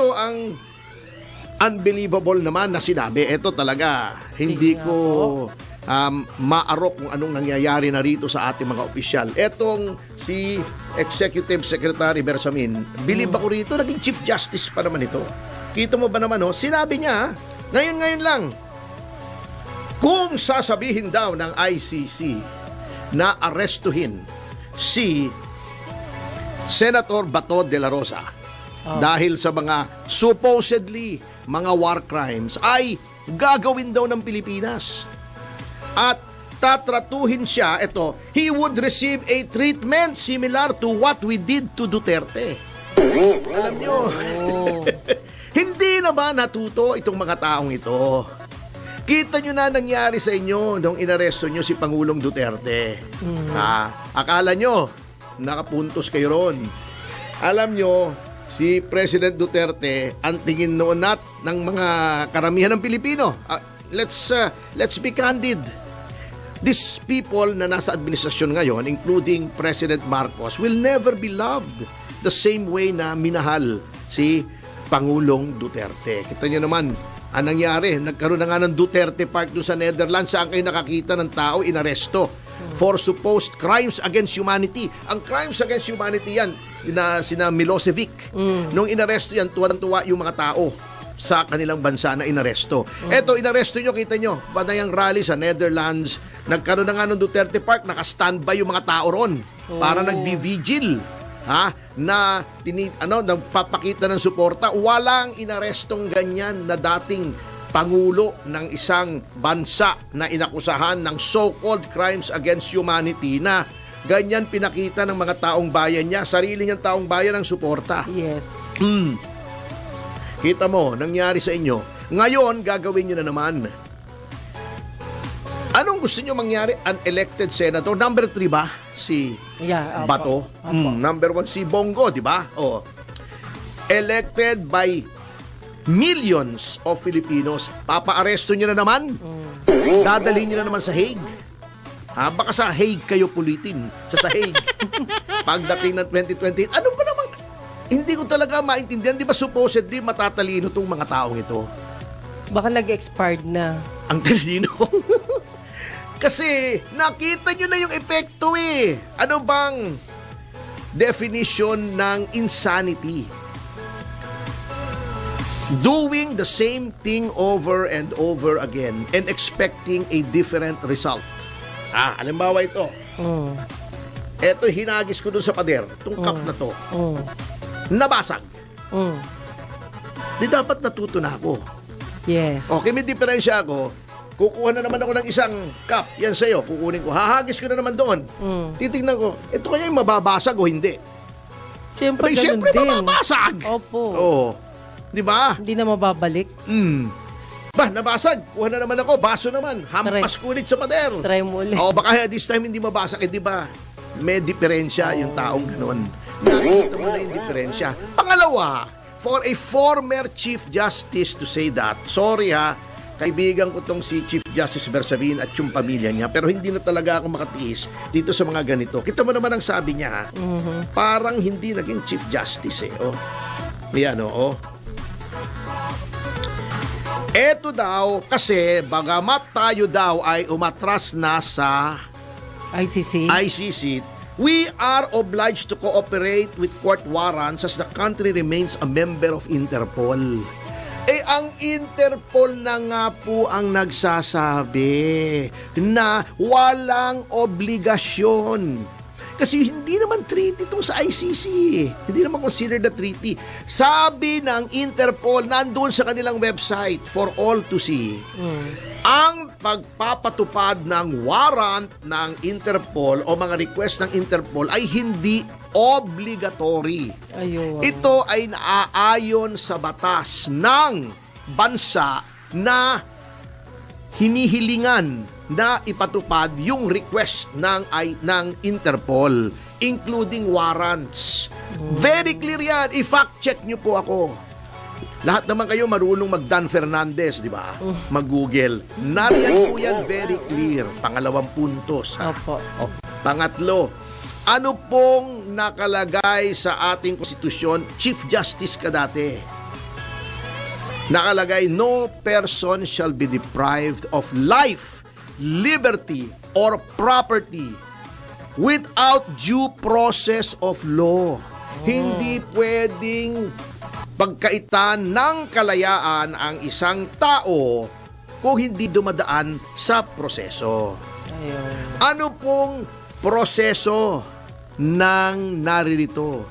Ito ang unbelievable naman na sinabi. Ito talaga, hindi ko maarok kung anong nangyayari na rito sa ating mga opisyal. Etong si Executive Secretary Bersamin, believe ako rito, naging Chief Justice pa naman ito. Kita mo ba naman, sinabi niya, ngayon lang, kung sasabihin daw ng ICC na arestuhin si Senator Bato de la Rosa dahil sa mga supposedly mga war crimes, ay gagawin daw ng Pilipinas. At tatratuhin siya, he would receive a treatment similar to what we did to Duterte. Alam nyo, hindi na ba natuto itong mga taong ito? Kita nyo na nangyari sa inyo nung inaresto nyo si Pangulong Duterte. Akala nyo, nakapuntos kayo ron. Alam nyo, si President Duterte, ang tingin noon ng mga karamihan ng Pilipino. Let's be candid. These people na nasa administrasyon ngayon, including President Marcos, will never be loved the same way na minahal si Pangulong Duterte. Kita nyo naman, ang nangyari, nagkaroon na nga ng Duterte Park doon sa Netherlands, saan kayo nakakita ng tao inaresto for supposed crimes against humanity. Ang crimes against humanity yan, sina Milosevic. Nung inaresto yan, tuwan-tuwa yung mga tao sa kanilang bansa na inaresto. Eto, inaresto nyo, kita nyo, panayang rally sa Netherlands, nagkaroon na nga ng Duterte Park, naka-standby yung mga tao ron para nagbi-vigil. Nagpapakita ng suporta. Walang inarestong ganyan na dating pangulo ng isang bansa na inakusahan ng so-called crimes against humanity na ganyan pinakita ng mga taong bayan niya, sarili niyang taong bayan ng suporta. Yes. Kita mo, nangyari sa inyo. Ngayon, gagawin nyo na naman. Anong gusto nyo mangyari? Unelected senator. Number 3 ba? Si Bato. Number 1 si Bongo, di ba? Elected by millions of Filipinos. Papa-aresto nyo na naman. Dadalhin nyo na naman sa Hague. Baka sa Hague kayo pulitin. Sa Hague. Pagdating ng 2020. Ano ba naman? Hindi ko talaga maintindihan. Di ba supposedly matatalino itong mga taong ito? Baka nag-expired na. Ang talino. Kasi nakita nyo na yung epekto eh. Ano bang definition ng insanity? Doing the same thing over and over again and expecting a different result. Halimbawa ito. Ito hinagis ko dun sa pader. Itong cup na to. Nabasag. Di dapat natuto na ako. Yes. Okay, may diferensya ako. Kukuha na naman ako ng isang cup. Yan sa'yo, kukunin ko. Hahagis ko na naman doon. Titignan ko, ito kaya yung mababasag o hindi? Siyempre mababasag. Opo. Di ba? Hindi na mababalik. Nabasag. Kuha na naman ako. Baso naman. Hampas ko ulit sa pader. Try mo ulit. Baka this time hindi mabasag. Di ba? May diferensya yung taong ganoon. Nakita mo na yung diferensya. Pangalawa, for a former Chief Justice to say that, sorry kaibigan ko tong si Chief Justice Bersamin at yung pamilya niya, pero hindi na talaga ako makatiis dito sa mga ganito. Kita mo naman ang sabi niya, parang hindi naging Chief Justice Yan Eto daw, kasi bagamat tayo daw ay umatras na sa ICC, we are obliged to cooperate with court warrants as the country remains a member of Interpol. Ang Interpol na nga po ang nagsasabi na walang obligasyon. Kasi hindi naman treaty itong sa ICC. Hindi naman considered a treaty. Sabi ng Interpol, nandun sa kanilang website for all to see. Ang pagpapatupad ng warrant ng Interpol o mga request ng Interpol ay hindi obligatory. Ito ay naaayon sa batas ng bansa na hinihilingan na ipatupad yung request ng Interpol, including warrants. Very clear yan. I-fact check nyo po ako. Lahat naman kayo marunong mag-Dan Fernandez, di ba? Mag-Google. Nariyan po yan, very clear. Pangalawang puntos. Pangatlo, ano pong nakalagay sa ating konstitusyon? Chief Justice ka dati. nakalagay, no person shall be deprived of life, liberty, or property without due process of law. Hindi pwedeng pagkaitan ng kalayaan ang isang tao kung hindi dumadaan sa proseso. Ayun. Ano pong proseso ng naririto?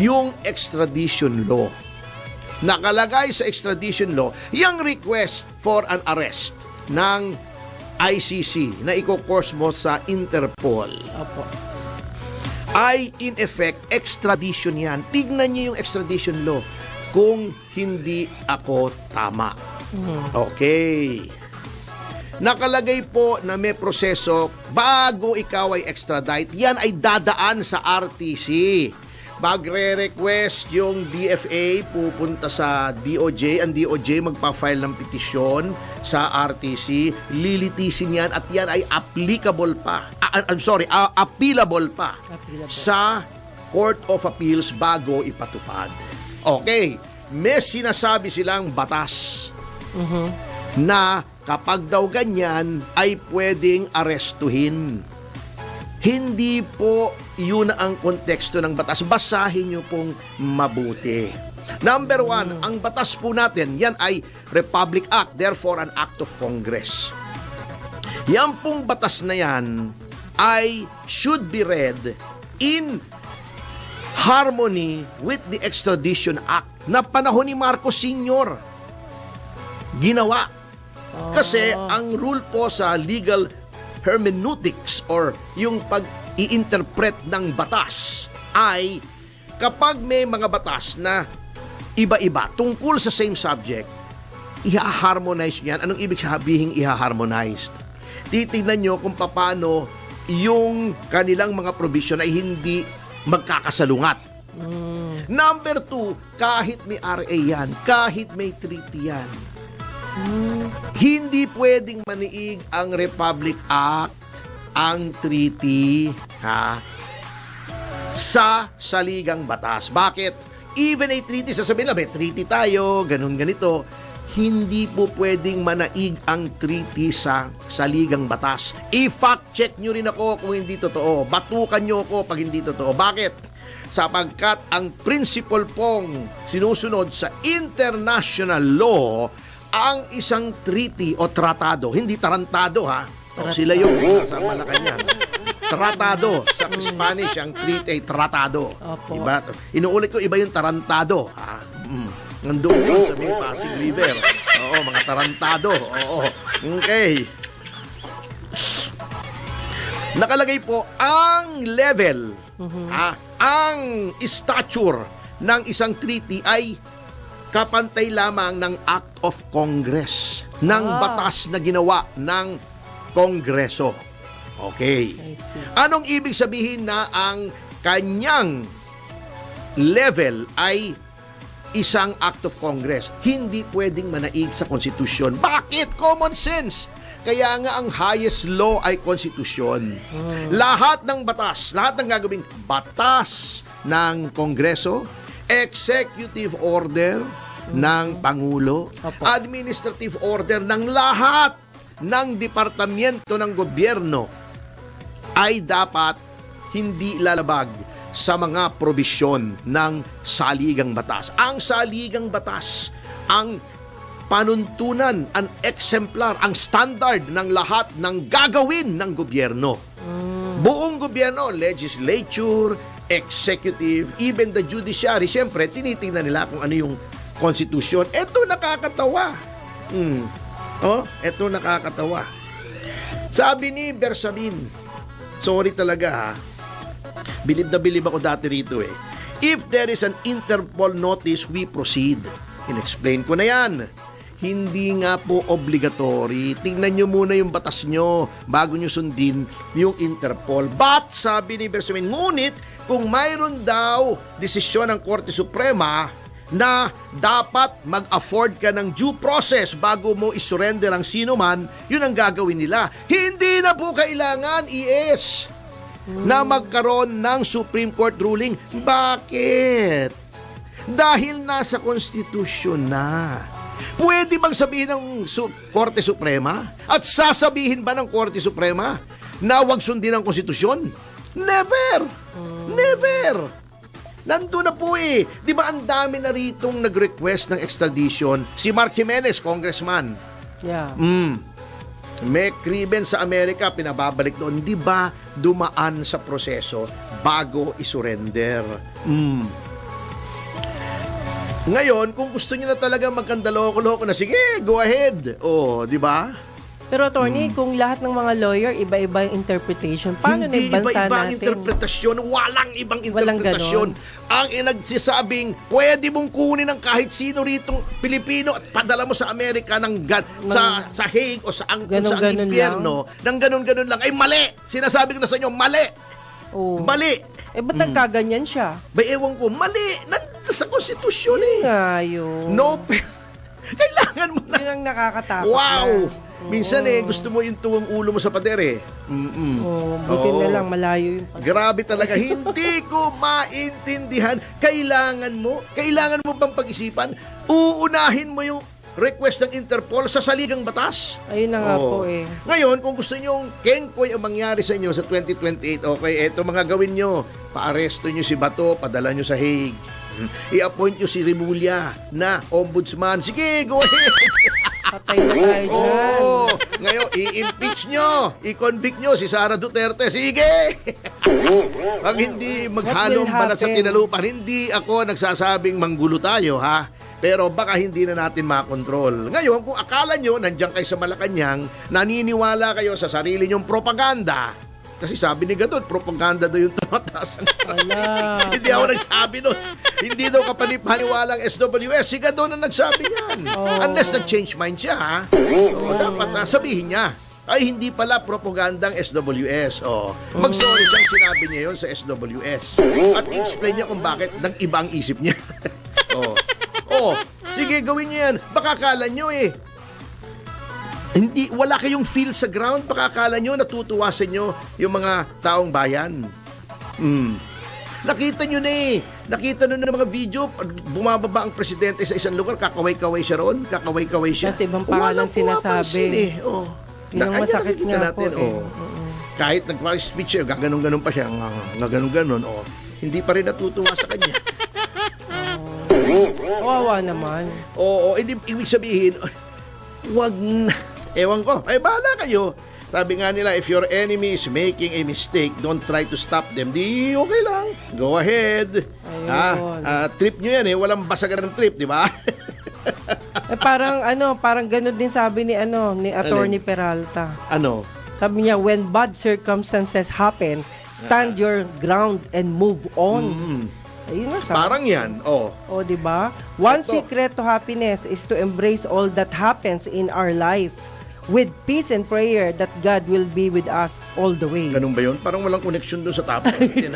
Yung extradition law. Nakalagay sa extradition law, yung request for an arrest ng ICC na iko-course mo sa Interpol Opo. ay in effect extradition yan. Tignan niyo yung extradition law kung hindi ako tama. Okay. Nakalagay po na may proseso bago ikaw ay extradite. Yan ay dadaan sa RTC. Magre-request yung DFA, pupunta sa DOJ. Ang DOJ magpa-file ng petisyon sa RTC. Lilitisin yan at yan ay applicable pa. Appealable pa sa Court of Appeals bago ipatupad. Okay. May sinasabi silang batas na kapag daw ganyan ay pwedeng arestuhin. Hindi po yun ang konteksto ng batas. Basahin nyo pong mabuti. Number 1, ang batas po natin, yan ay Republic Act, therefore an act of Congress. Yan pong batas na yan ay should be read in harmony with the Extradition Act na panahon ni Marcos Sr. ginawa. Kasi ang rule po sa legal hermeneutics or yung pag-i-interpret ng batas ay kapag may mga batas na iba-iba tungkol sa same subject, i-harmonize yan. Anong ibig sabihin i-harmonize? Titignan nyo kung paano yung kanilang mga provision ay hindi magkakasalungat. Number 2, kahit may RA yan, kahit may treaty yan, hindi pwedeng maniig ang Republic Act, ang treaty, sa saligang batas. Bakit? Even a treaty, sasabihin na, may treaty tayo, ganun-ganito, hindi po pwedeng manaig ang treaty sa saligang batas. I-fact check nyo rin ako kung hindi totoo. Batukan nyo ako pag hindi totoo. Bakit? Sapagkat ang principle pong sinusunod sa international law, ang isang treaty o tratado, hindi tarantado ha. Sila yung sa Malacanang. Tratado. Sa Spanish, ang treaty ay tratado. Opo. Diba? Inuulit ko, iba yung tarantado. Nandun yun sa may Pasig River. Oo, mga tarantado. Oo. Okay. Nakalagay po ang level, ang stature ng isang treaty ay kapantay lamang ng Act of Congress, ng batas na ginawa ng Kongreso. Okay. I see. Anong ibig sabihin na ang kanyang level ay isang Act of Congress? Hindi pwedeng manaig sa konstitusyon. Bakit? Common sense. Kaya nga ang highest law ay konstitusyon. Lahat ng batas, lahat ng gagawing batas ng Kongreso, executive order ng Pangulo, Opo. administrative order ng lahat ng departamento ng gobyerno ay dapat hindi lalabag sa mga probisyon ng saligang batas. Ang saligang batas, ang panuntunan, ang exemplar, ang standard ng lahat ng gagawin ng gobyerno. Buong gobyerno, legislature, executive, even the judiciary, siyempre, tinitingnan nila kung ano yung konstitusyon. Ito nakakatawa. Ito nakakatawa. Sabi ni Bersamin, sorry talaga ha, bilib na bilib ako dati rito eh. If there is an Interpol notice, we proceed. In-explain ko na yan. Hindi nga po obligatory. Tingnan nyo muna yung batas nyo bago nyo sundin yung Interpol. But, sabi ni Bersamin, ngunit kung mayroon daw desisyon ng Korte Suprema na dapat mag-afford ka ng due process bago mo isurrender ang sino man, yun ang gagawin nila. Hindi na po kailangan, ES, na magkaroon ng Supreme Court ruling. Bakit? Dahil nasa konstitusyon na. Pwede bang sabihin ng Korte Suprema at sasabihin ba ng Korte Suprema na huwag sundin ang konstitusyon? Never! Never! Nandun na po eh. Di ba ang dami na ritong nag-request ng extradition? Si Mark Jimenez, congressman. Yeah. May krimen sa Amerika, pinababalik doon. Di ba dumaan sa proseso bago isurrender? Ngayon, kung gusto niyo na talaga magkandaloko-loko na, sige, go ahead. Oh, di ba? Pero attorney, kung lahat ng mga lawyer, iba-iba yung interpretation, paano na Hindi yung bansa iba-iba ang natin? interpretasyon. Walang ibang Walang interpretasyon. Ang inagsisabing, pwede mong kunin ng kahit sino ritong Pilipino at padala mo sa Amerika ng sa Hague o sa Ganon-ganon impyerno, ng ganon-ganon lang. Ay, mali! Sinasabi ko na sa inyo, mali! Oh. Mali! Ba't nagkaganyan siya? Ba, ewan ko, mali! Sa konstitusyon eh. Ngayon. No, kailangan mo na. Yun ang nakakatakot Wow! na. Minsan gusto mo yung tuwang ulo mo sa pader eh. Buti na lang, malayo yung Grabe talaga, hindi ko maintindihan. Kailangan mo bang pag-isipan, uunahin mo yung request ng Interpol sa saligang batas. Ayun na nga po eh. Ngayon, kung gusto nyo kengkoy ang mangyari sa inyo sa 2028, okay, eto mga gawin nyo. Paaresto nyo si Bato, padala nyo sa Hague. I-appoint nyo si Remulla na ombudsman. Sige, go ahead. Patay na tayo dyan. Oo. Ngayon, i-impeach nyo, i-convict nyo si Sara Duterte. Sige! Pag hindi maghalong banat sa tinalupan, hindi ako nagsasabing manggulo tayo, ha? Pero baka hindi na natin makontrol. Ngayon, kung akala nyo, nandiyan kayo sa Malacanang, naniniwala kayo sa sarili nyong propaganda. Kasi sabi ni Gadot, propaganda daw yung tumataas ang Hindi ako nagsabi nun. Hindi daw kapanipaniwalang SWS. Si Gadot na nagsabi niyan. Unless nag-change mind siya, ha? Dapat sabihin niya. Ay, hindi pala propagandang SWS. Mag-sorry siyang sinabi niya yon sa SWS. At explain niya kung bakit nag-iba ang isip niya. Sige, gawin niyo yan. Baka akala nyo wala kayong feel sa ground, baka akala nyo natutuwa sa inyo yung mga taong bayan. Nakita nyo na nakita nyo na mga video, bumababa ang presidente sa isang lugar, kakaway-kaway siya roon, kakaway-kaway siya. Kasi ibang pangalan sinasabi. Yun ang masakit nga po Kahit nagpa-speech siya, gaganon-ganon pa siya, gaganon-ganon, hindi pa rin natutuwa sa kanya. Kawawa naman. Ibig sabihin, wag na. Ewan ko. Ay, bahala kayo. Sabi nga nila, if your enemy is making a mistake, don't try to stop them. Di, okay lang. Go ahead. Trip nyo yan Walang basagan ng trip, di ba? Parang ganun din sabi ni Attorney Peralta. Ano? Sabi niya, when bad circumstances happen, stand your ground and move on. Ayun na sabi. Parang yan. Di ba? One secret to happiness is to embrace all that happens in our life with peace and prayer that God will be with us all the way. Ganun ba yun? Parang walang connection doon sa topic. Hindi.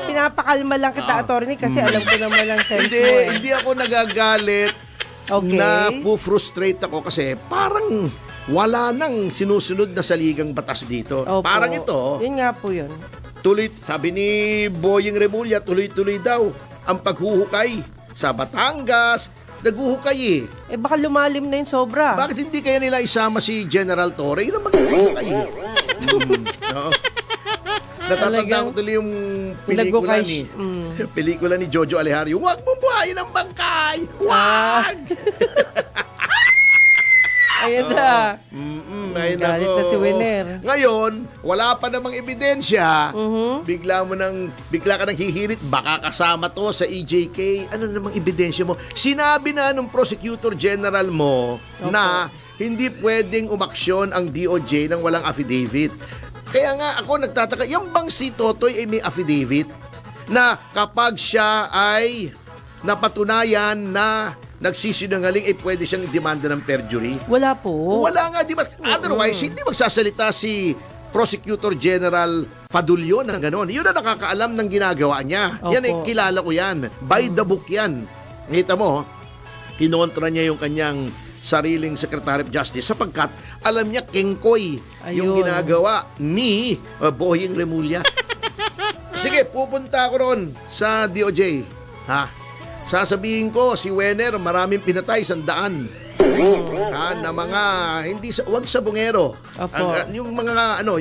Pinapakalma lang kita, attorney, kasi alam ko naman ang sense mo. Hindi ako nagagalit na frustrate ako kasi parang wala nang sinusunod na saligang batas dito. Parang ito. Yun nga po yun. Sabi ni Boying Remulla, tuloy-tuloy daw ang paghuhukay sa Batangas. Naghuhukay baka lumalim na yung sobra. Bakit hindi kaya nila isama si General Torre? Yun ang maghuhukay. Natatanda ko tuloy yung pelikula ni Jojo Alejario. Huwag mong buhayin ang bangkay! Huwag! Ayan na. Galit na si Winner. Ngayon, wala pa namang ebidensya. Bigla ka nang hihirit, baka kasama to sa EJK. Ano namang ebidensya mo? Sinabi na nung prosecutor general mo na hindi pwedeng umaksyon ang DOJ nang walang affidavit. Kaya nga ako nagtataka, yung bang si Totoy ay may affidavit na kapag siya ay napatunayan na nagsisinungaling, pwede siyang demanda ng perjury? Wala po. Wala nga, di ba? Otherwise, hindi magsasalita si Prosecutor General Fadulio ng gano'n. Yun na nakakaalam ng ginagawa niya. Yan kilala ko yan. By the book yan. Ngita mo, kinontra niya yung kanyang sariling Secretary of Justice sapagkat alam niya kengkoy yung ginagawa ni Boying Remulla. Sige, pupunta ako ron sa DOJ. sasabihin ko, si Wenner, maraming pinatay, 100. Na mga wag sa bungero. Opo. Yung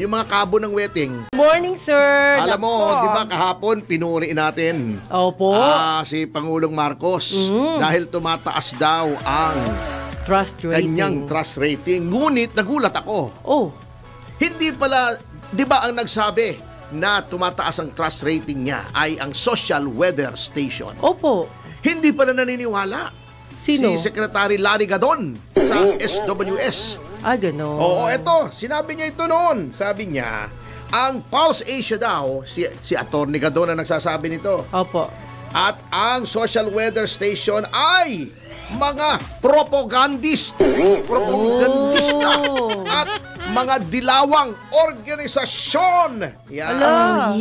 mga kabo ng wedding. Morning, sir. Alam mo, Nako. 'di ba kahapon pinuri natin. Opo. Si Pangulong Marcos dahil tumataas daw ang Trust kanyang rating. trust rating. Ngunit nagulat ako. Oh, Hindi pala, 'di ba ang nagsabi na tumataas ang trust rating niya ay ang Social Weather Station. opo. Hindi pala naniniwala. Sino? Si Secretary Larry Gadon sa SWS. Gano'n. Oo, eto, sinabi niya ito noon. Sabi niya, ang Pulse Asia daw, si Atty. Gadon na nagsasabi nito. Opo. At ang Social Weather Station ay mga propagandista Oh. at mga dilawang organisasyon. Yan. Ala.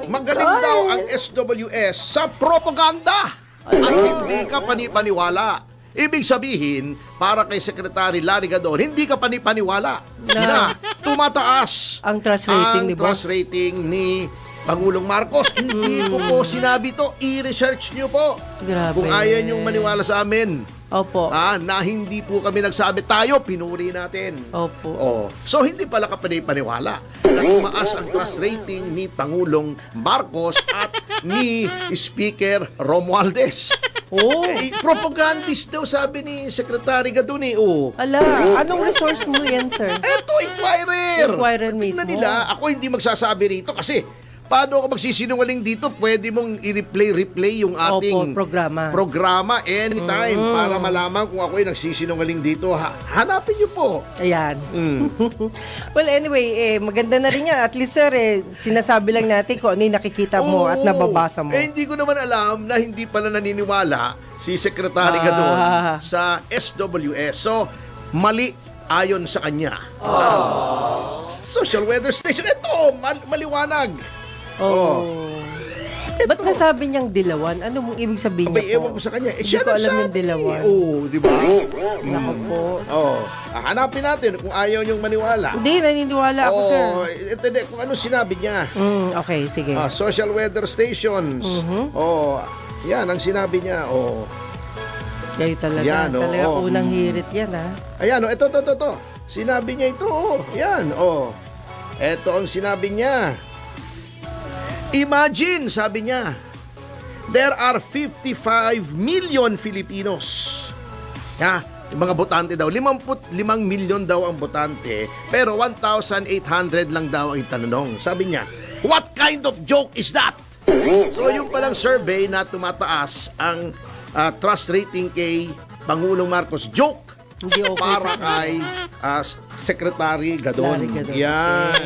Magaling daw ang SWS sa propaganda at hindi ka panipaniwala. Ibig sabihin, para kay Secretary Larry Gadon, hindi ka panipaniwala na tumataas Ang trust rating ang ni trust boss. rating ni Pangulong Marcos. Hindi ko po sinabi to. I-research nyo po. Grabe. Kung ayaw nyong maniwala sa amin. Opo. Na hindi po kami nagsabi, tayo, pinuri natin. Opo. So, hindi pala ka panipaniwala na tumaas ang trust rating ni Pangulong Marcos at ni Speaker Romualdez. Oh. Propagandist daw, sabi ni Secretary Gadon Ala, anong resource mo yan, sir? Eto, Inquirer. Inquirer Tingnan mismo. nila, ako hindi magsasabi rito kasi paano ako magsisinungaling dito? Pwede mong i-replay yung ating Opo, programa. anytime para malaman kung ako'y nagsisinungaling dito. Hanapin niyo po. Ayan. Well, anyway, maganda na rin yan. At least, sir, sinasabi lang natin kung ano yung nakikita mo at Oo. nababasa mo. Hindi ko naman alam na hindi pala naniniwala si Secretary Gadon sa SWS. So, mali ayon sa kanya. Social Weather Station. Ito, maliwanag. Oh. Ito. Ba't nasabi niyang dilawan? Ano mong ibig sabihin Abay, niya po? ewan ko sa kanya. Hindi Siya ko alam nagsabi. yung dilawan. Oo, di ba? Naku po. Hanapin natin kung ayaw niyong maniwala. Hindi, naniniwala ako, sir. Ito, kung ano sinabi niya. Okay, sige. Social Weather Stations. Yan ang sinabi niya. Kayo talaga. Yan, talaga oo. unang hirit yan, ha? Ayan, ito. Sinabi niya ito. Yan, Ito ang sinabi niya. Imagine, sabi niya, there are 55 million Filipinos. Yung mga botante daw, 55 milyon daw ang botante, pero 1,800 lang daw ang itanong. Sabi niya, what kind of joke is that? So yung palang survey na tumataas ang trust rating kay Pangulong Marcos, joke Hindi okay para sa kay Secretary Gadon. Larry Gadon. Yan.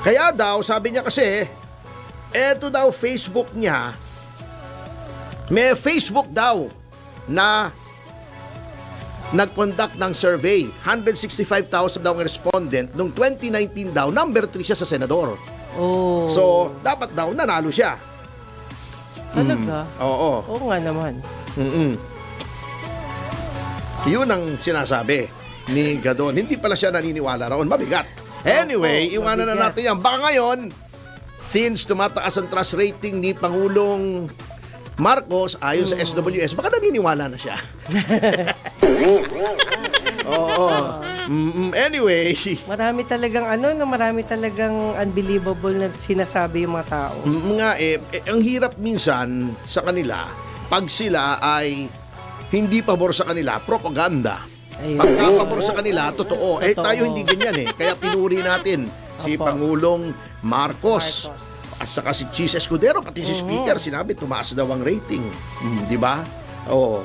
Kaya daw, sabi niya kasi, eto daw Facebook niya, may Facebook daw na nag-conduct ng survey. 165,000 daw ang respondent. Noong 2019 daw, number 3 siya sa senador. Oh. So, dapat daw nanalo siya. Talaga? Oo. Oo nga naman. Yun ang sinasabi ni Gadon. Hindi pala siya naniniwala raon. Mabigat. Anyway, iwanan na natin yan. Baka ngayon, since tumataas ang trust rating ni Pangulong Marcos ayon sa SWS, baka naniniwala na siya. Oo. Anyway. Marami talagang unbelievable na sinasabi yung mga tao. Ang hirap minsan sa kanila, pag sila ay hindi pabor sa kanila, propaganda. Ayun. Pagkapabor sa kanila, totoo. Tayo hindi ganyan Kaya pinuri natin si Opo. Pangulong Marcos. At saka si Chis Escudero, pati si Speaker, sinabi tumaas daw ang rating. Di ba? Oo.